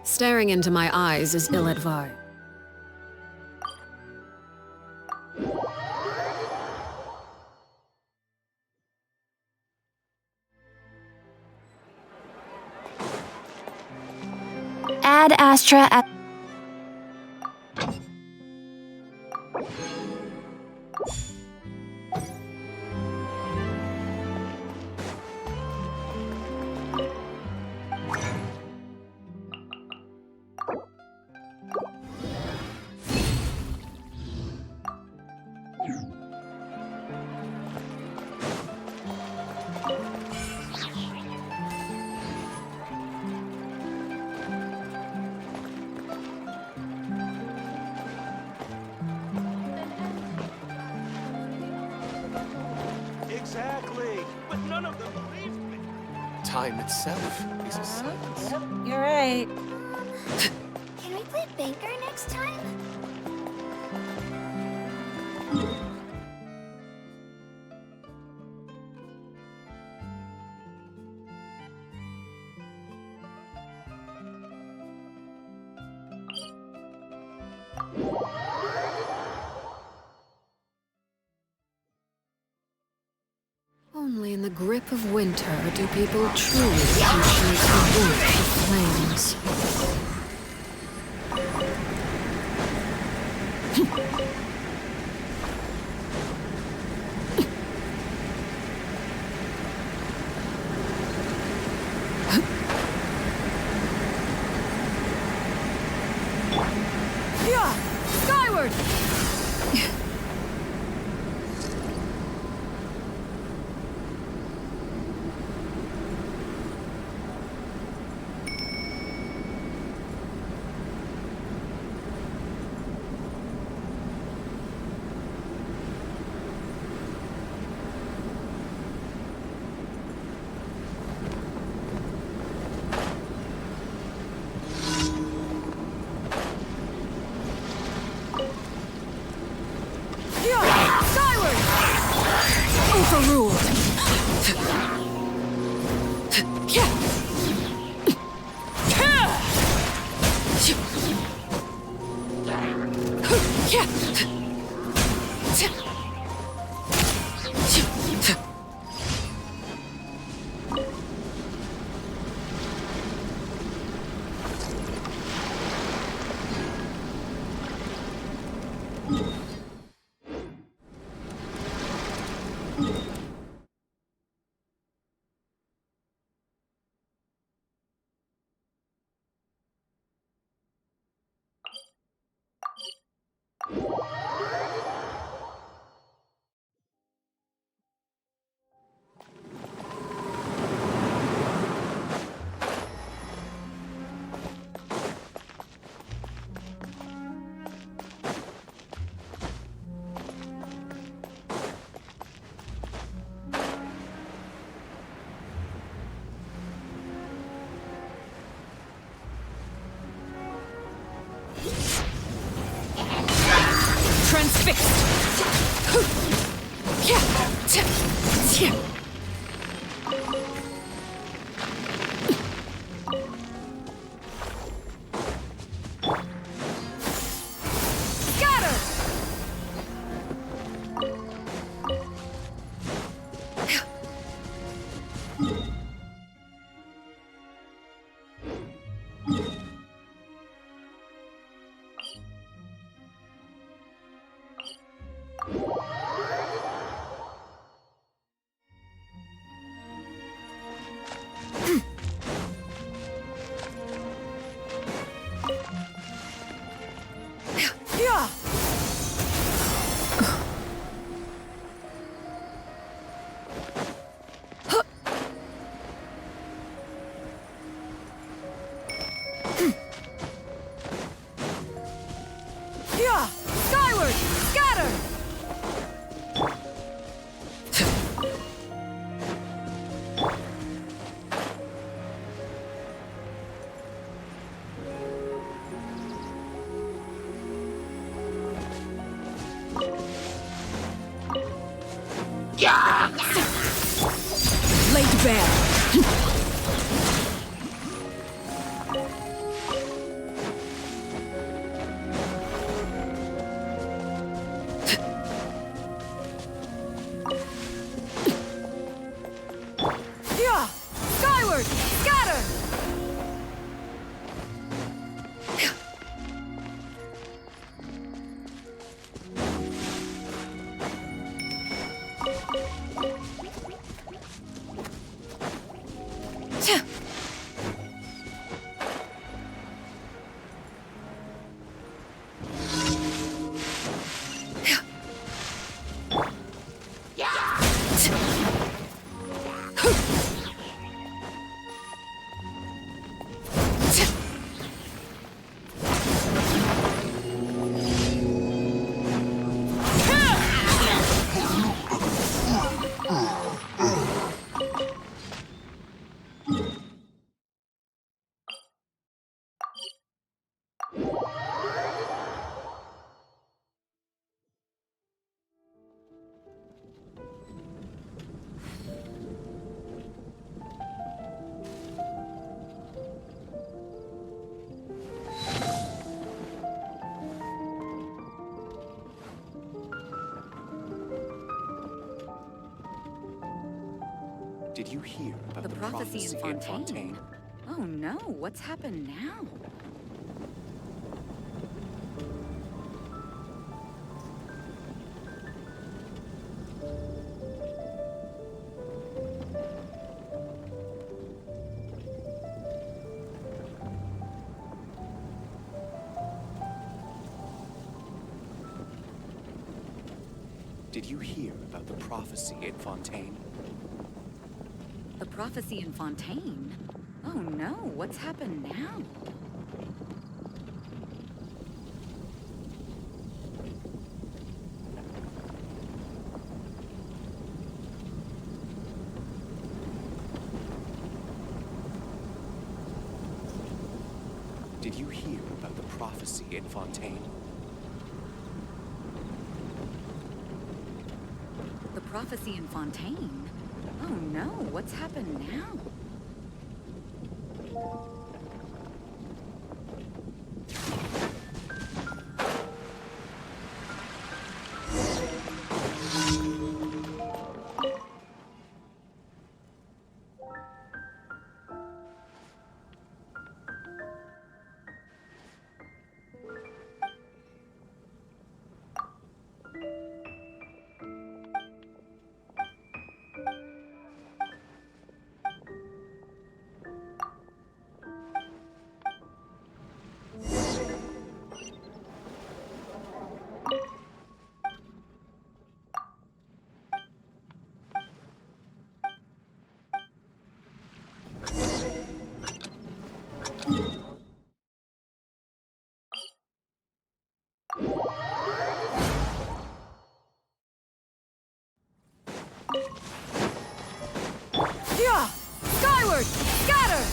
Staring into my eyes is ill-advised. Add Astra at... Exactly, but none of them believed me. Time itself is a science. Yep, you're right. Can we play banker next time? Only in the grip of winter do people truly appreciate the warmth of flames. Yeah! Skyward! Skyward! Overruled! Transfixed! Skyward! Scatter! Laid bare. Did you hear about The prophecy in Fontaine. Oh no, what's happened now? Did you hear about the prophecy in Fontaine? The prophecy in Fontaine? Oh no, what's happened now? Did you hear about the prophecy in Fontaine? The prophecy in Fontaine? Oh no, what's happened now? Yeah! Skyward! Scatter!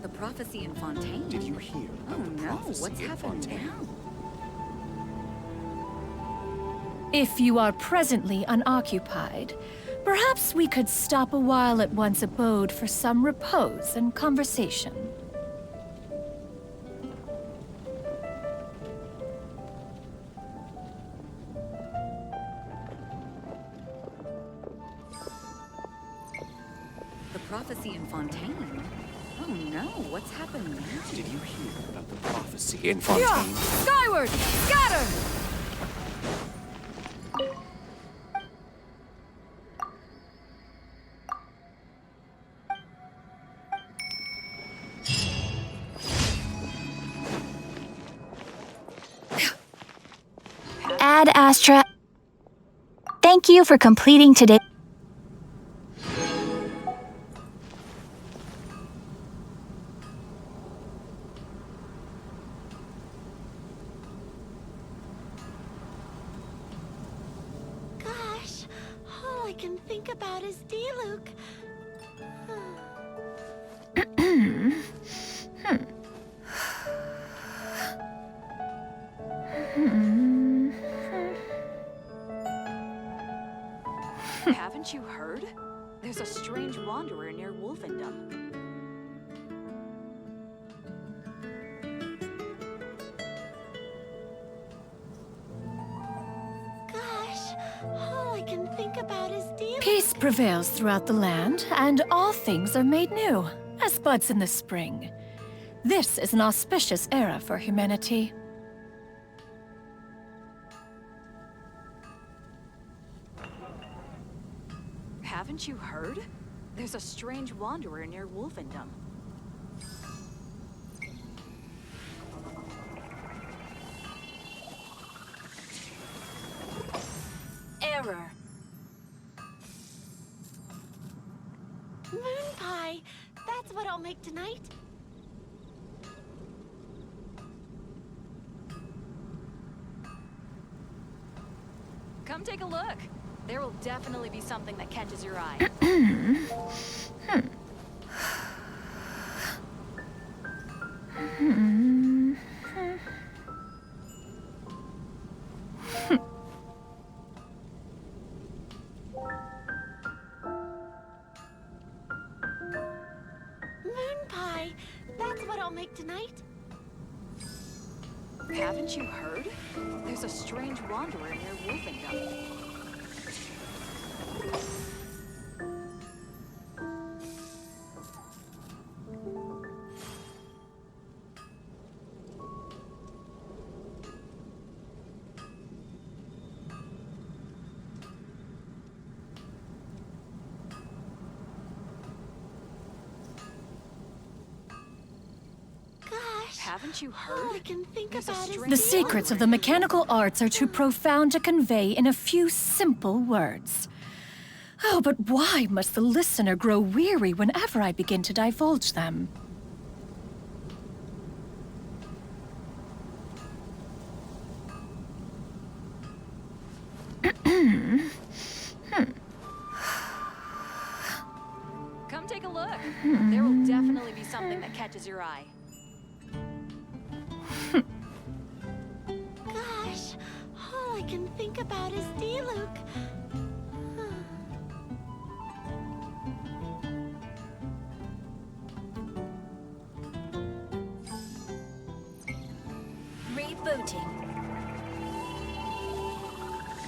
The prophecy in Fontaine? Did you hear Oh about the no, prophecy what's in happened Fontaine? now? If you are presently unoccupied, perhaps we could stop a while at one's abode for some repose and conversation. The prophecy in Fontaine? Oh no, what's happened now? Did you hear about the prophecy in Yeah! Fontaine? Skyward! Scatter! Ad Astra. Thank you for completing today. Gosh, all I can think about is D-Luke. Haven't you heard? There's a strange wanderer near Wolfendom. Gosh, all I can think think about is dealing. Peace prevails throughout the land, and all things are made new, as buds in the spring. This is an auspicious era for humanity. Haven't you heard? There's a strange wanderer near Wolfendom. Error. Moon pie. That's what I'll make tonight. Come take a look. There will definitely be something that catches your eye. Moon pie. That's what I'll make tonight. Haven't you heard? There's a strange wanderer near Wolfendom. Gosh. Haven't you All I heard? can think There's a about is strange The dealing. secrets of the mechanical arts are too profound to convey in a few simple words. Oh, but why must the listener grow weary whenever I begin to divulge them? Come take a look. There will definitely be something that catches your eye. Gosh, all I can think about is Diluc. Rebooting.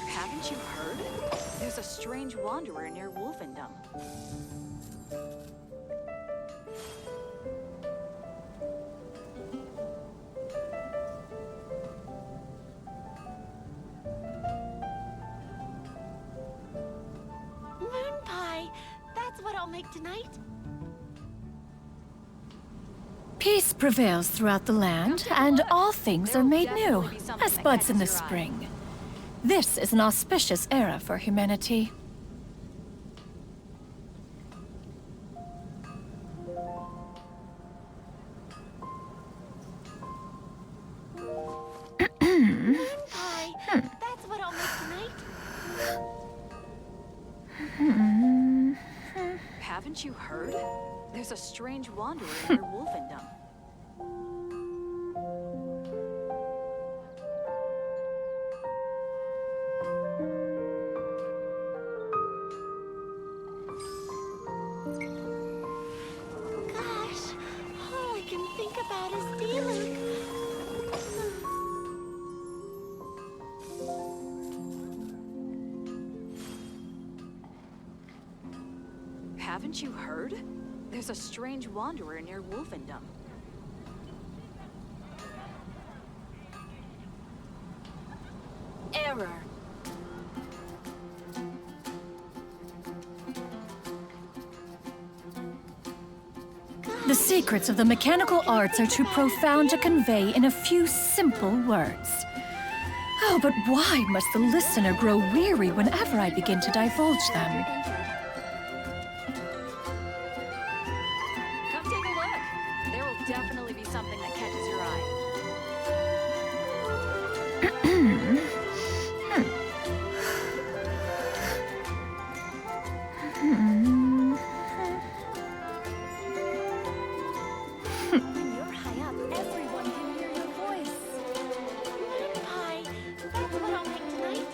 Haven't you heard? There's a strange wanderer near Wolfendom. Moon pie. That's what I'll make tonight. Peace prevails throughout the land, and all things are made new, as buds in the spring. This is an auspicious era for humanity. Moon pie. That's what I'll make tonight. Haven't you heard? There's a strange wanderer near Wolfendom. Gosh, all I can think about is Diluc. Haven't you heard? There's a strange wanderer near Wolfendom. Error. The secrets of the mechanical arts are too profound to convey in a few simple words. Oh, but why must the listener grow weary whenever I begin to divulge them? Come take a look. There will definitely be something that catches your eye. When you're high up, everyone can hear your voice. Moon pie. That's what I'll make tonight.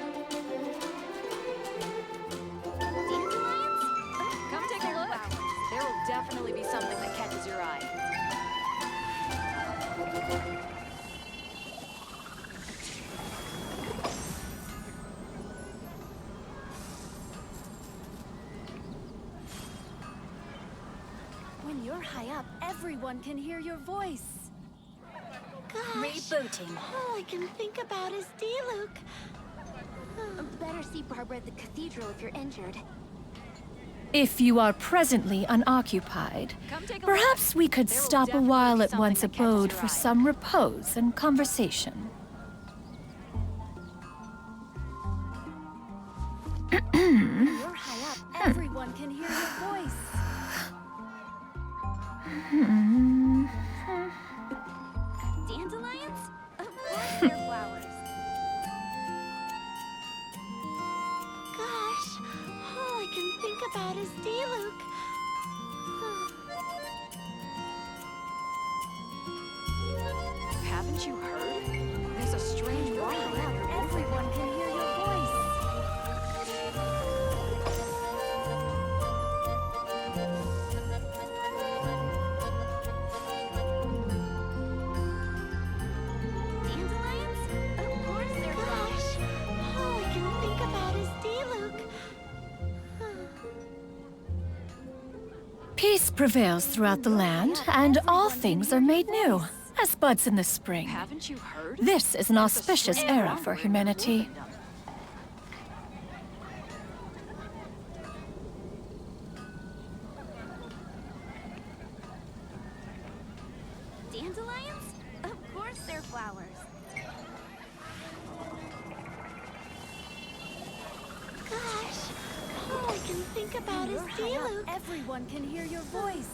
you're high up, everyone can hear your voice. Gosh. Rebooting. All I can think about is D-Luke. Better see Barbara at the cathedral if you're injured. If you are presently unoccupied, Come take a perhaps we could There will stop a definitely while be at something one's that catches abode your for eye. some repose and conversation. You're high up, everyone can hear your voice. Dandelions? Of course they're flowers. Gosh, all I can think about is D-Luke. Haven't you heard? There's a strange wanderer near Wolfendom. Everyone can hear your voice. Dandelions? Of course they're flowers. All I can think about is D-Luke. Peace prevails throughout the land, and all things are made new, as buds in the spring. Haven't you heard? This is an There's a auspicious strange era for wanderer near humanity. Wolfendom. Dandelions? Of course they're flowers. Gosh, all I can think about is D-Luke. Everyone can hear your voice.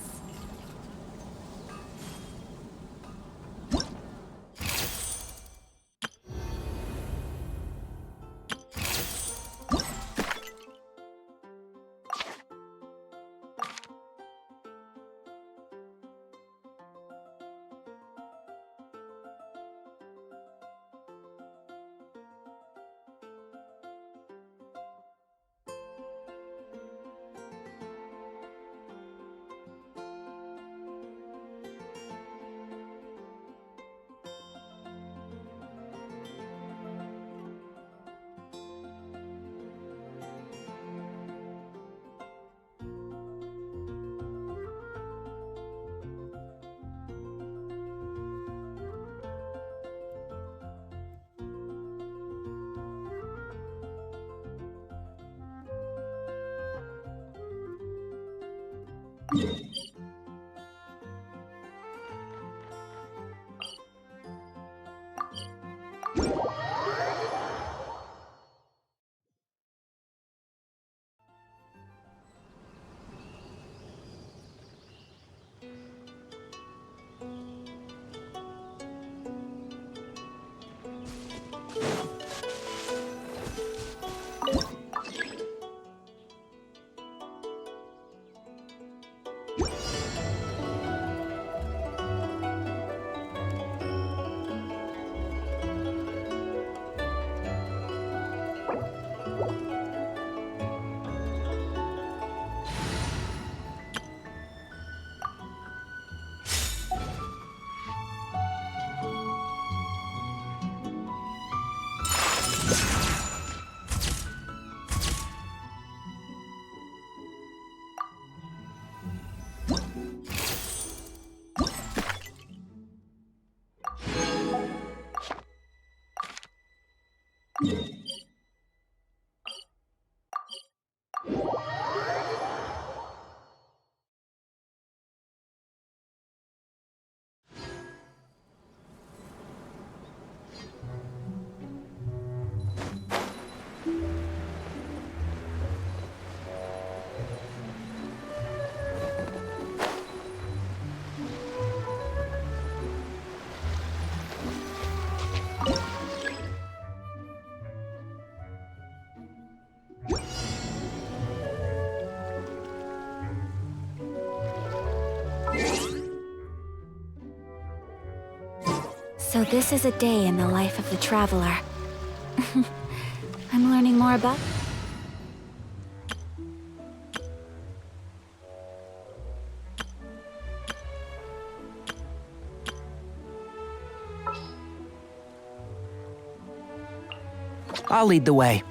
So this is a day in the life of the traveler. I'm learning more about... I'll lead the way.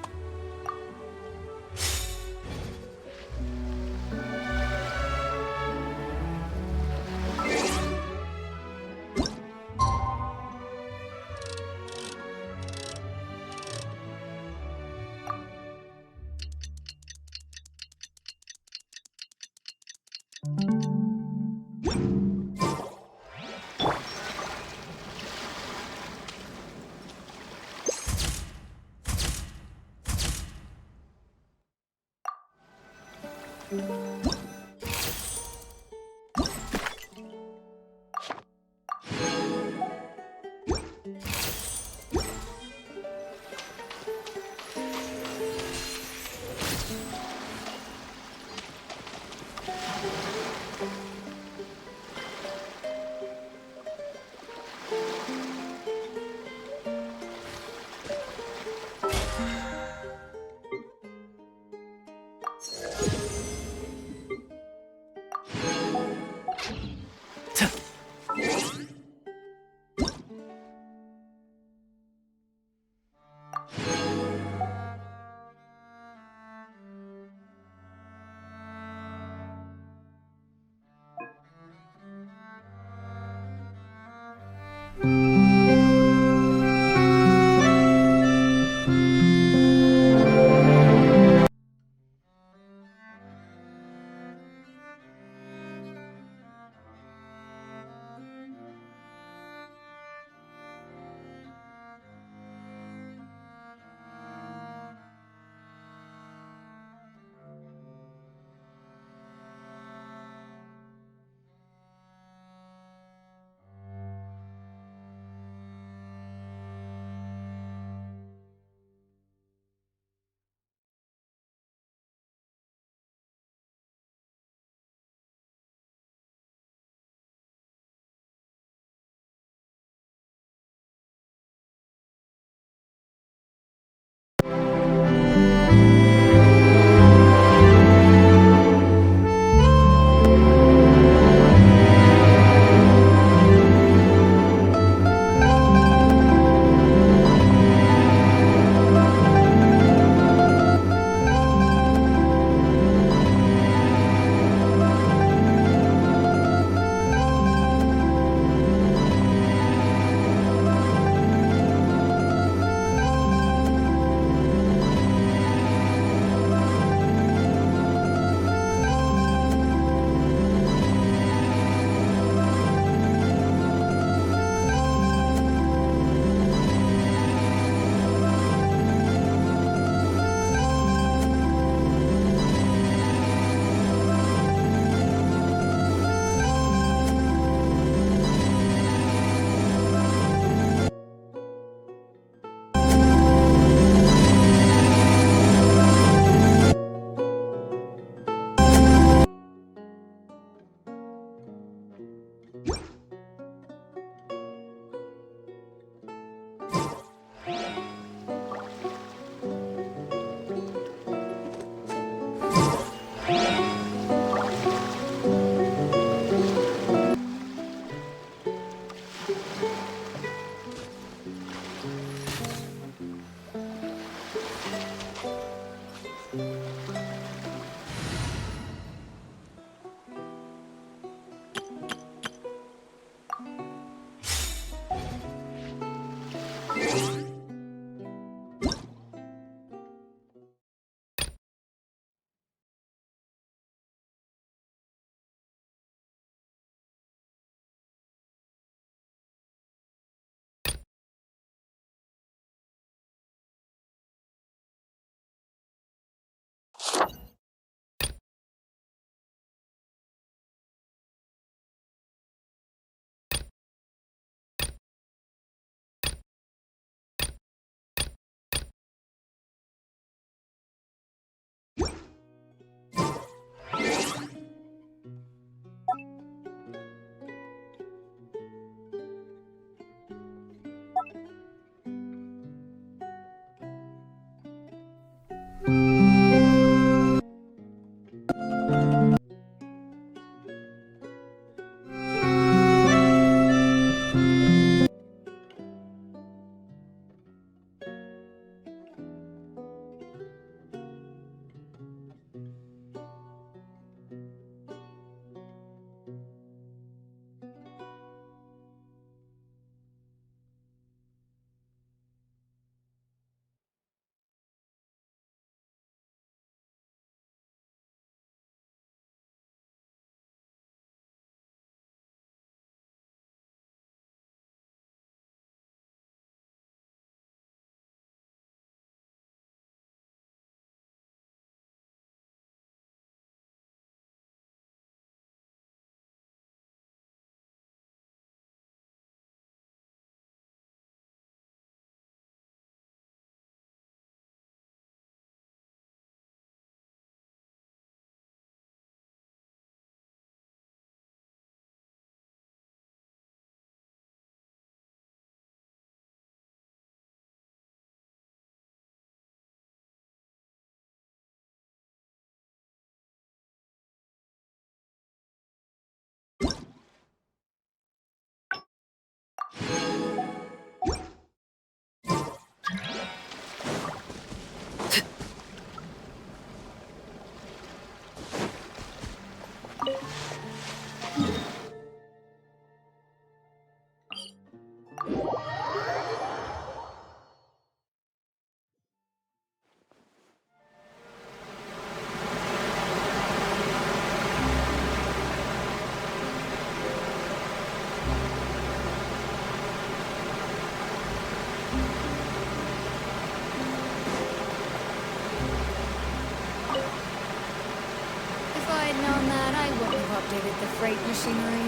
outdated the freight machinery.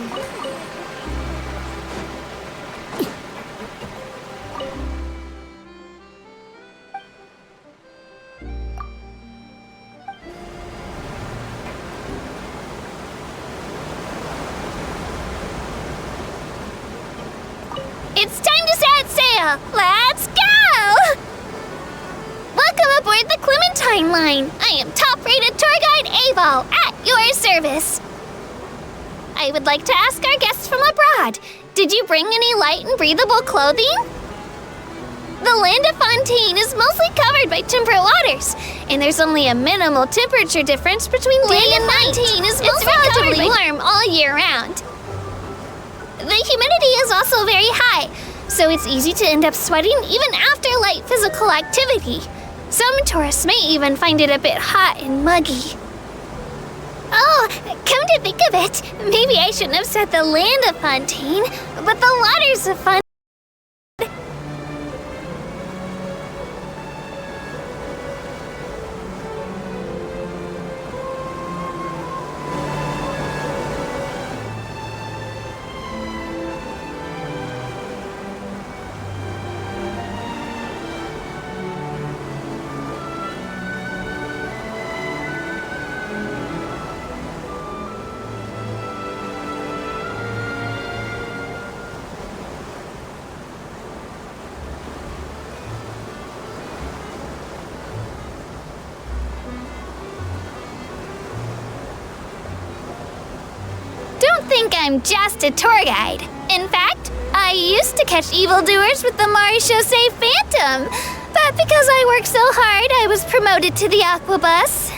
It's time to set sail! Let's go! Welcome aboard the Clementine line. I am top-rated tour guide Avo, at your service. I would like to ask our guests from abroad, did you bring any light and breathable clothing? The land of Fontaine is mostly covered by temperate waters, and there's only a minimal temperature difference between day and night. Fontaine is mostly relatively warm all year round. The humidity is also very high, so it's easy to end up sweating even after light physical activity. Some tourists may even find it a bit hot and muggy. Oh, come to think of it, maybe I shouldn't have said the land of Fontaine, but the waters of Fontaine. Don't think I'm just a tour guide. In fact, I used to catch evildoers with the Marechaussee Phantom, but because I worked so hard, I was promoted to the Aquabus.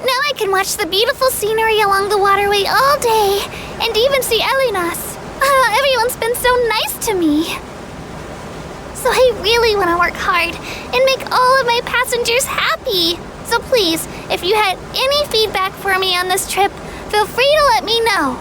Now I can watch the beautiful scenery along the waterway all day, and even see Elinas. Everyone's been so nice to me. So I really want to work hard and make all of my passengers happy. So please, if you had any feedback for me on this trip, feel free to let me know.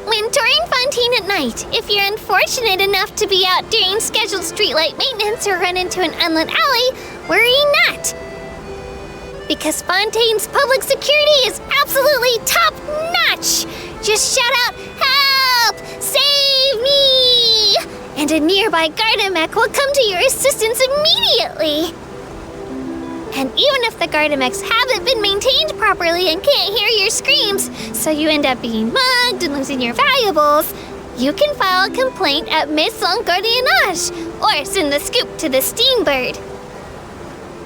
When touring Fontaine at night, if you're unfortunate enough to be out during scheduled streetlight maintenance or run into an unlit alley, worry not. Because Fontaine's public security is absolutely top-notch. Just shout out, "Help! Save me!" And a nearby Gardamek will come to your assistance immediately. And even if the Gardamex haven't been maintained properly and can't hear your screams, so you end up being mugged and losing your valuables, you can file a complaint at Maison Gardiennage or send the scoop to the Steambird.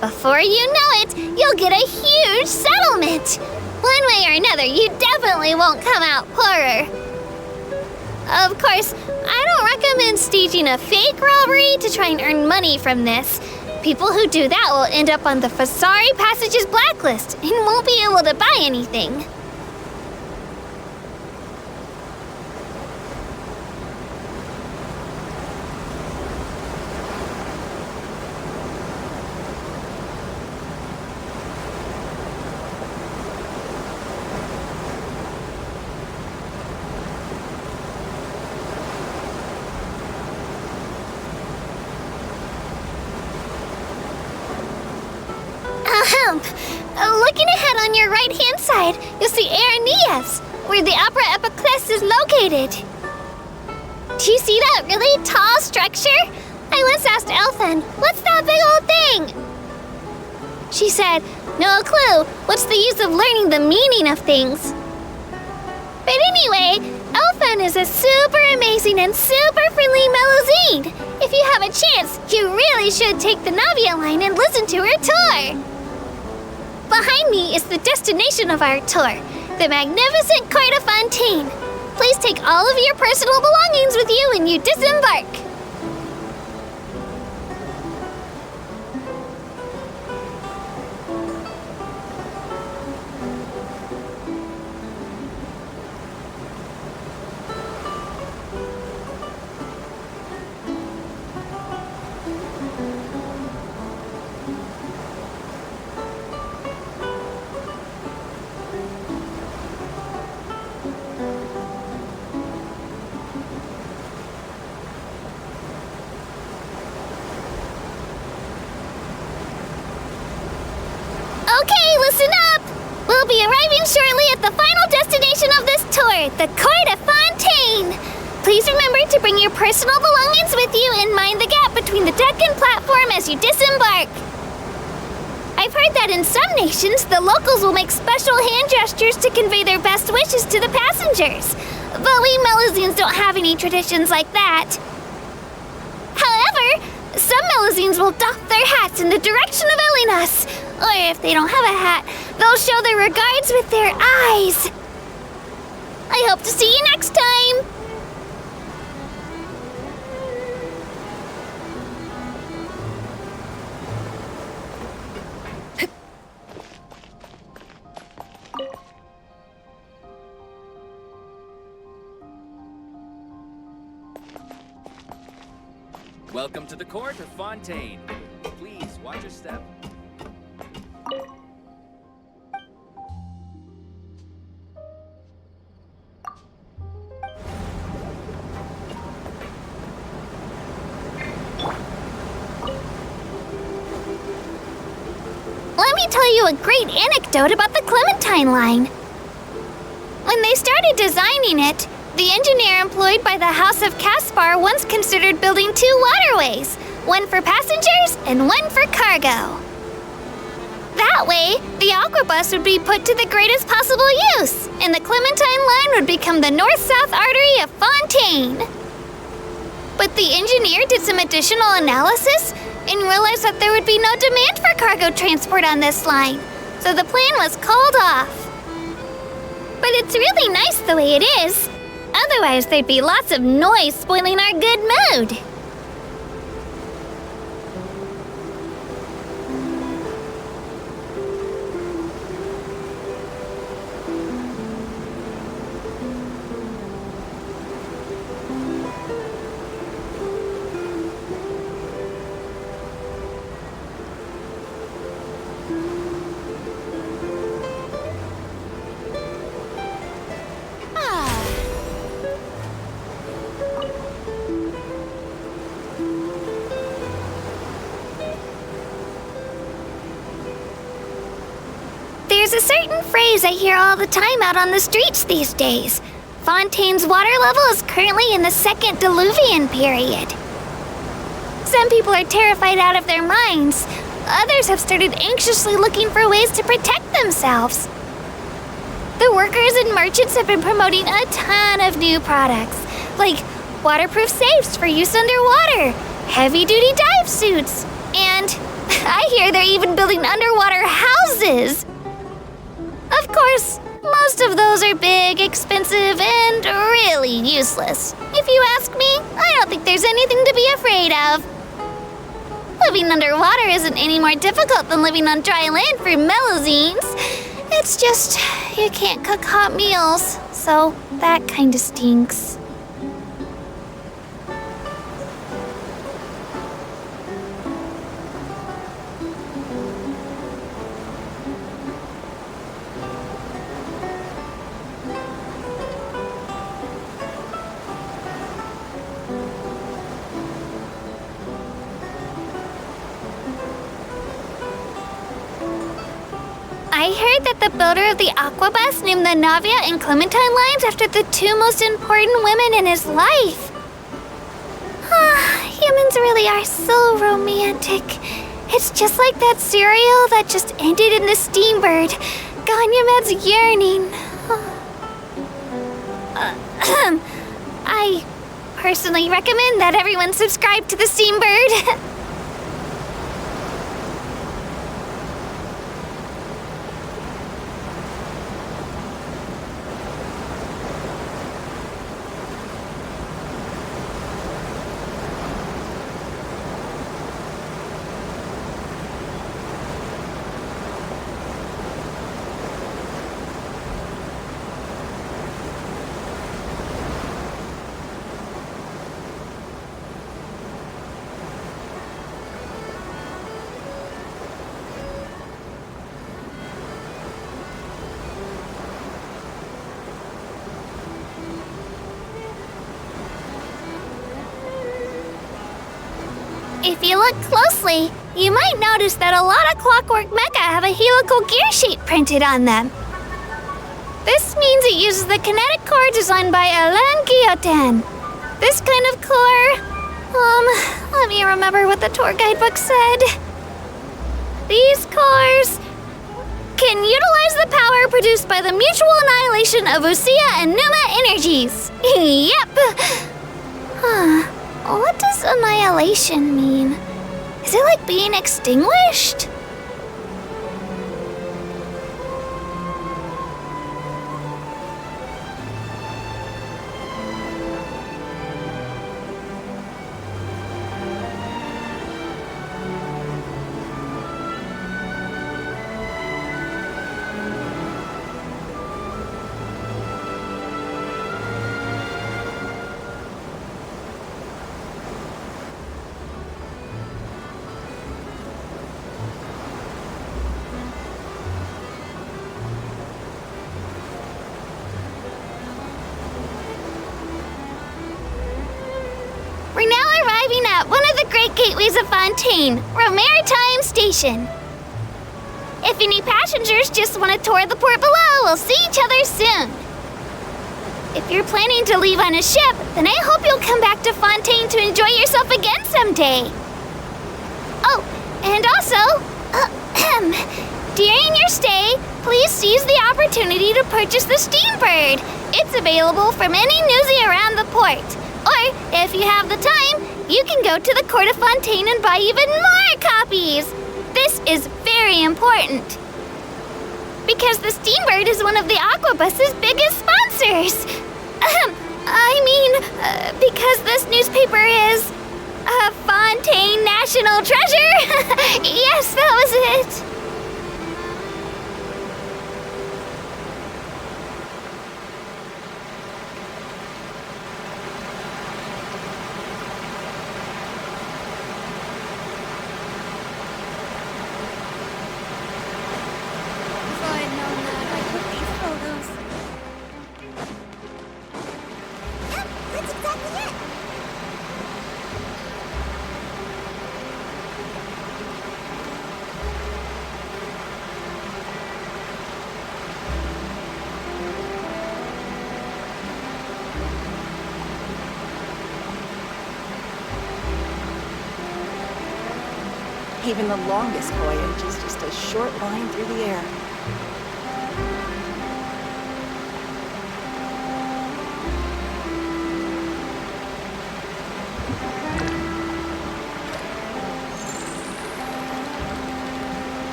Before you know it, you'll get a huge settlement. One way or another, you definitely won't come out poorer. Of course, I don't recommend staging a fake robbery to try and earn money from this. People who do that will end up on the Fasari Passages blacklist and won't be able to buy anything. Looking ahead on your right-hand side, you'll see Aeneas, where the Opera Epiclese is located. Do you see that really tall structure? I once asked Elfin, "What's that big old thing?" She said, "No clue. What's the use of learning the meaning of things?" But anyway, Elfin is a super amazing and super friendly Melusine. If you have a chance, you really should take the Navia line and listen to her tour. Behind me is the destination of our tour, the magnificent Court of Fontaine. Please take all of your personal belongings with you when you disembark. be arriving shortly at the final destination of this tour, the Court of Fontaine. Please remember to bring your personal belongings with you and mind the gap between the deck and platform as you disembark. I've heard that in some nations, the locals will make special hand gestures to convey their best wishes to the passengers. But we Melazines don't have any traditions like that. However, some Melazines will doff their hats in the direction of Elinas. Or if they don't have a hat, they'll show their regards with their eyes. I hope to see you next time! Welcome to the Court of Fontaine. Please watch your step. Let me tell you a great anecdote about the Clementine line. When they started designing it, the engineer employed by the House of Caspar once considered building 2 waterways, one for passengers and one for cargo. That way, the Aquabus would be put to the greatest possible use, and the Clementine line would become the north-south artery of Fontaine. But the engineer did some additional analysis and realized that there would be no demand for cargo transport on this line, so the plan was called off. But it's really nice the way it is. Otherwise, there'd be lots of noise spoiling our good mood. There's a certain phrase I hear all the time out on the streets these days. Fontaine's water level is currently in the second diluvian period. Some people are terrified out of their minds. Others have started anxiously looking for ways to protect themselves. The workers and merchants have been promoting a ton of new products, like waterproof safes for use underwater, heavy-duty dive suits, and I hear they're even building underwater houses. Of course, most of those are big, expensive, and really useless. If you ask me, I don't think there's anything to be afraid of. Living underwater isn't any more difficult than living on dry land for Melazines. It's just, you can't cook hot meals, so that kinda stinks. I heard that the builder of the Aquabus named the Navia and Clementine lines after the 2 most important women in his life. Humans really are so romantic. It's just like that cereal that just ended in the Steambird. Ganyamed's yearning. I personally recommend that everyone subscribe to the Steambird. If you look closely, you might notice that a lot of Clockwork Mecha have a helical gear shape printed on them. This means it uses the kinetic core designed by Alain Guillotin. This kind of core... let me remember what the tour guidebook said. These cores can utilize the power produced by the mutual annihilation of Usia and Numa energies. Yep. What does annihilation mean? Is it like being extinguished? We're now arriving at one of the great gateways of Fontaine, Romaritime Station. If any passengers just want to tour the port below, we'll see each other soon. If you're planning to leave on a ship, then I hope you'll come back to Fontaine to enjoy yourself again someday. Oh, and also, during your stay, please seize the opportunity to purchase the Steambird. It's available from any newsie around the port. Or, if you have the time, you can go to the Court of Fontaine and buy even more copies. This is very important. Because the Steambird is one of the Aquabus's biggest sponsors. Because this newspaper is a Fontaine National Treasure. Yes, that was it. Even the longest voyage is just a short line through the air.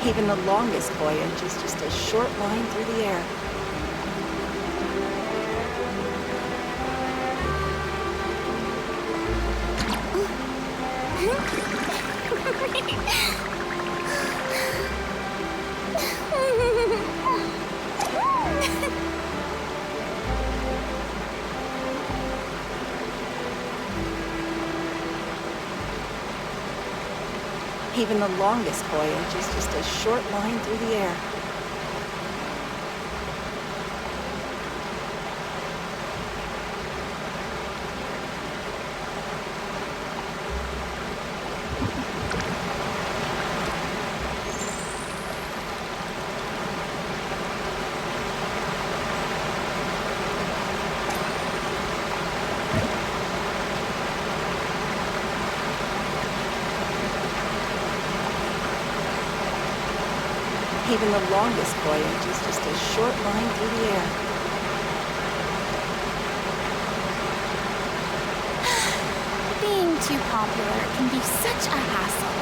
Even the longest voyage is just a short line through the air. Even the longest voyage is just a short line through the air. Even the longest voyage is just a short line through the air. Being too popular can be such a hassle.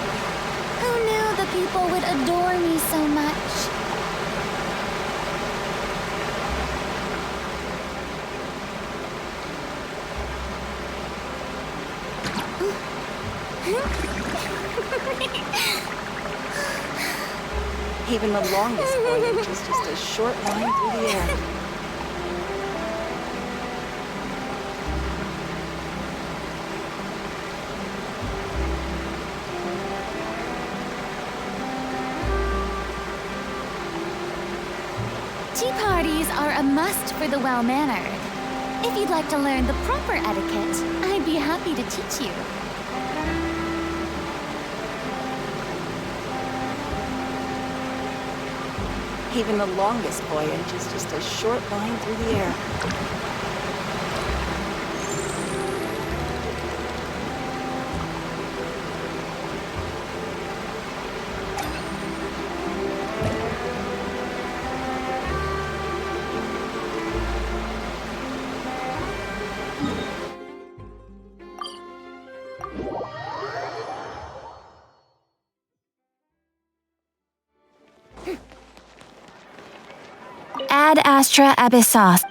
Who knew the people would adore me so much? Even the longest voyage is just a short line through the air. Tea parties are a must for the well-mannered. If you'd like to learn the proper etiquette, I'd be happy to to teach you. Even the longest voyage is just a short line through the air. Ad Astra Abyssos.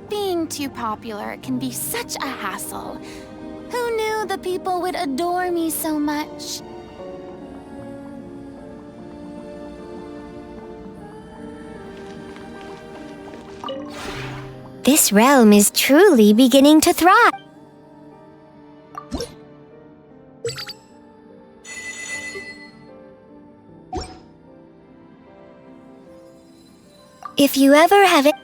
Being too popular can be such a hassle. Who knew the people would adore me so much? This realm is truly beginning to thrive. If you ever have it.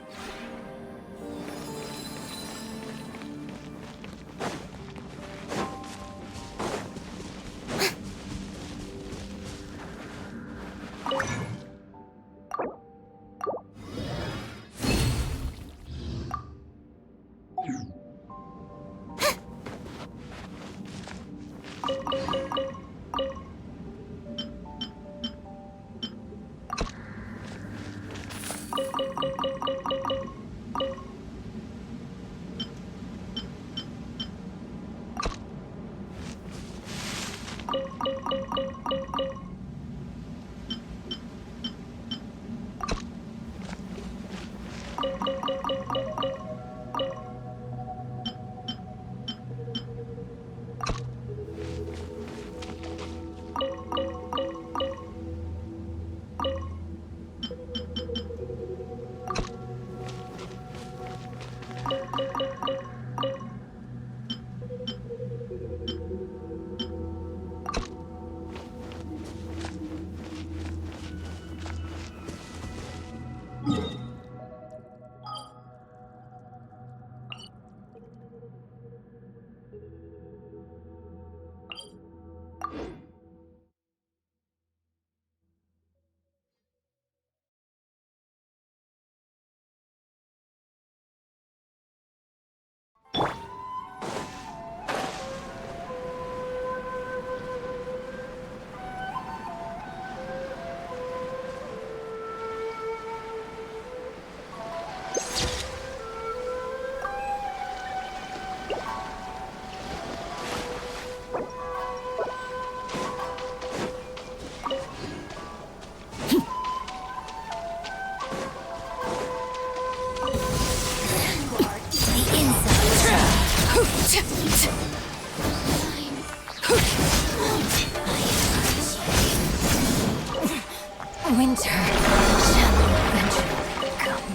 Winter shall eventually come.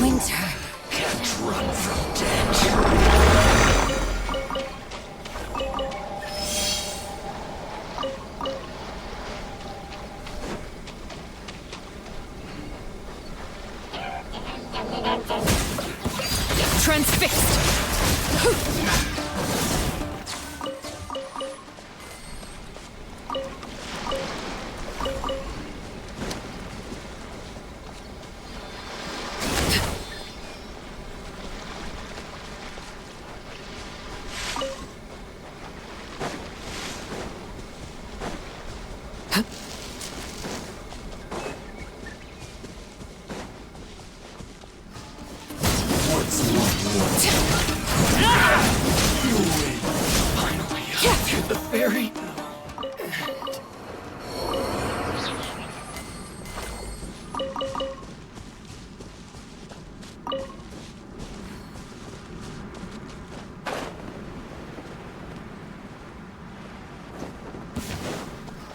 Winter Can't run from death. Transfixed!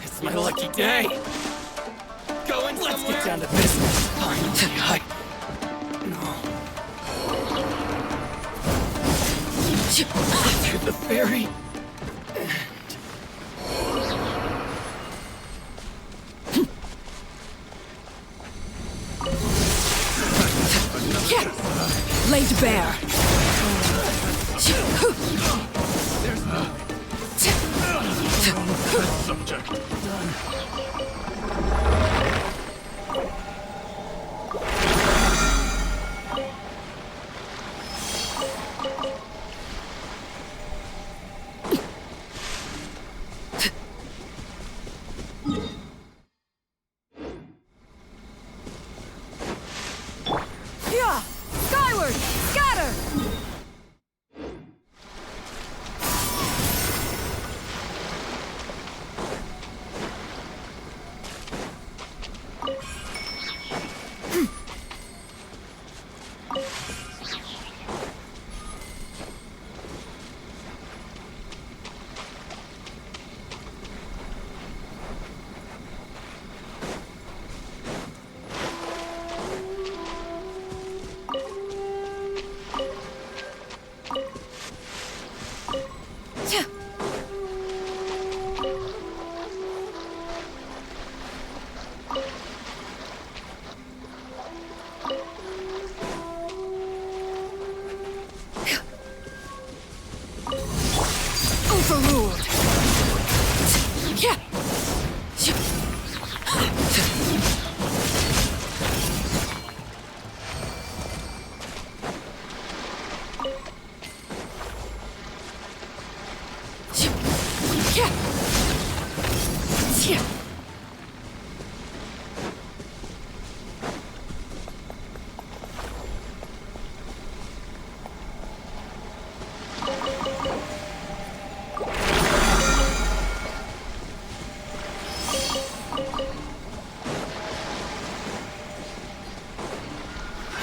It's my lucky day. Going Let's get down to business. Finally, to the ferry. Laid bare. Subject done. Yeah! Skyward! Scatter!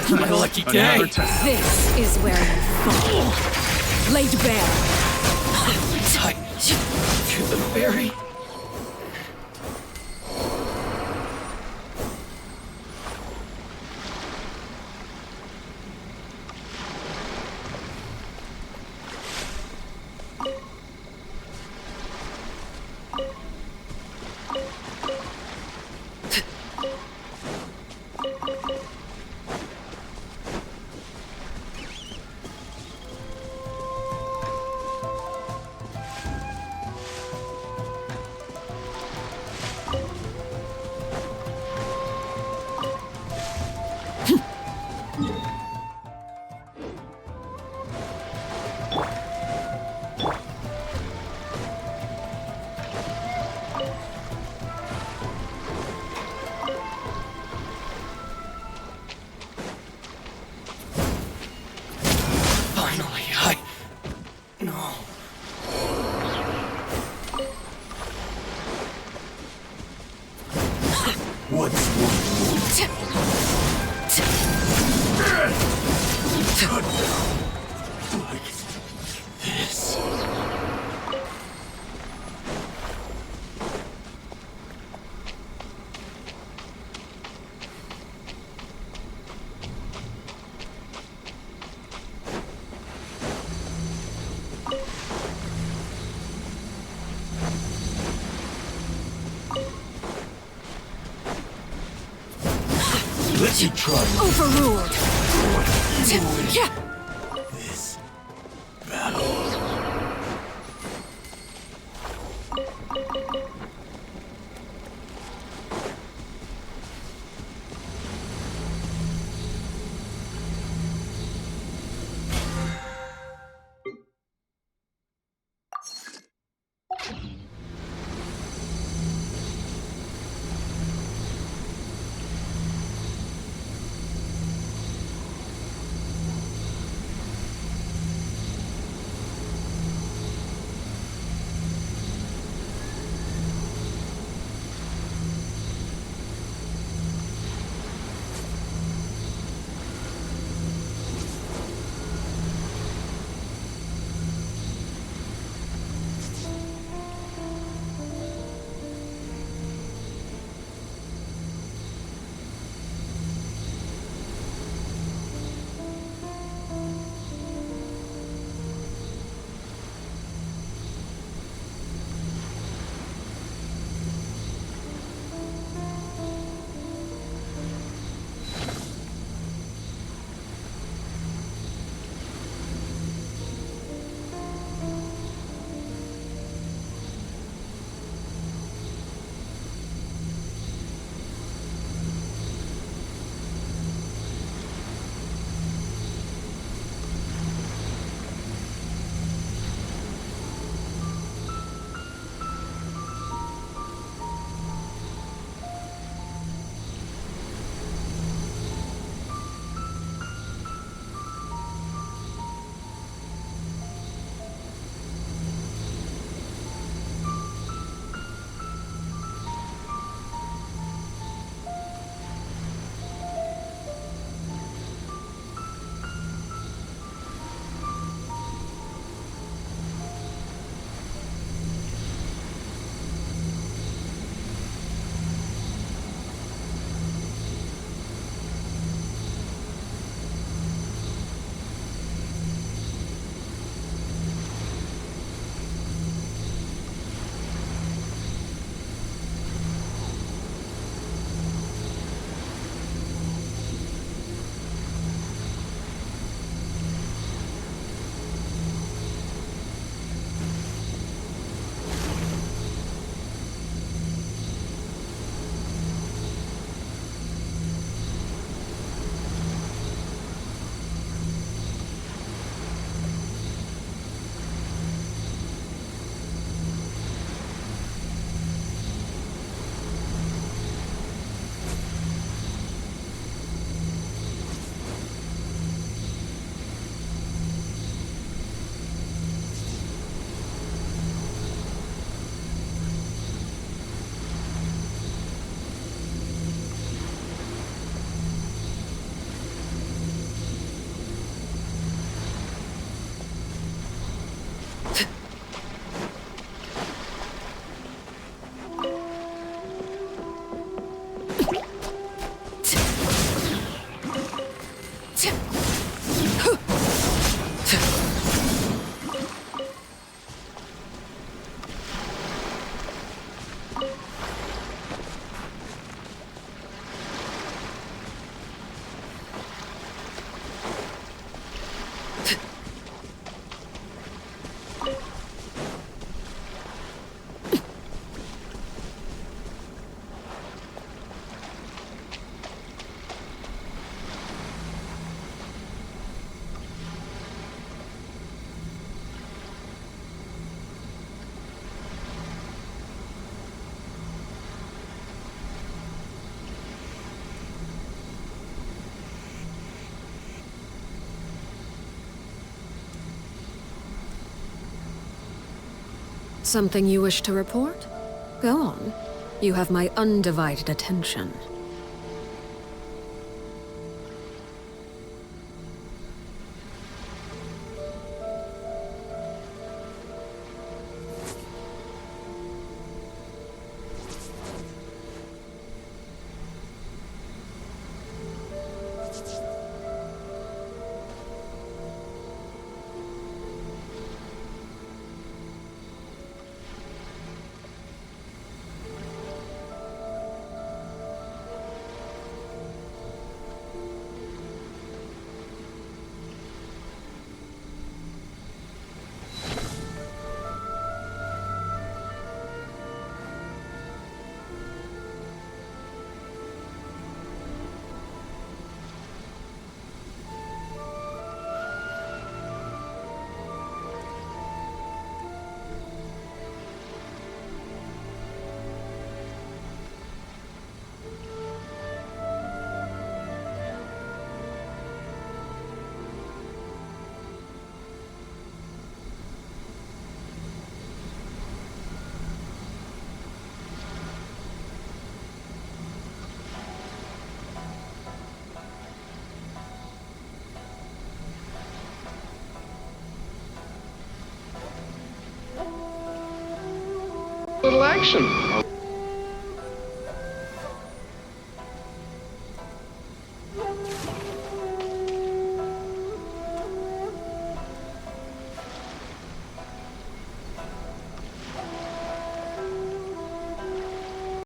It's my lucky day. This is where you fall. Laid bare. Tight to the very. Let me try Overruled. this battle. Something you wish to report? Go on. You have my undivided attention. Little action.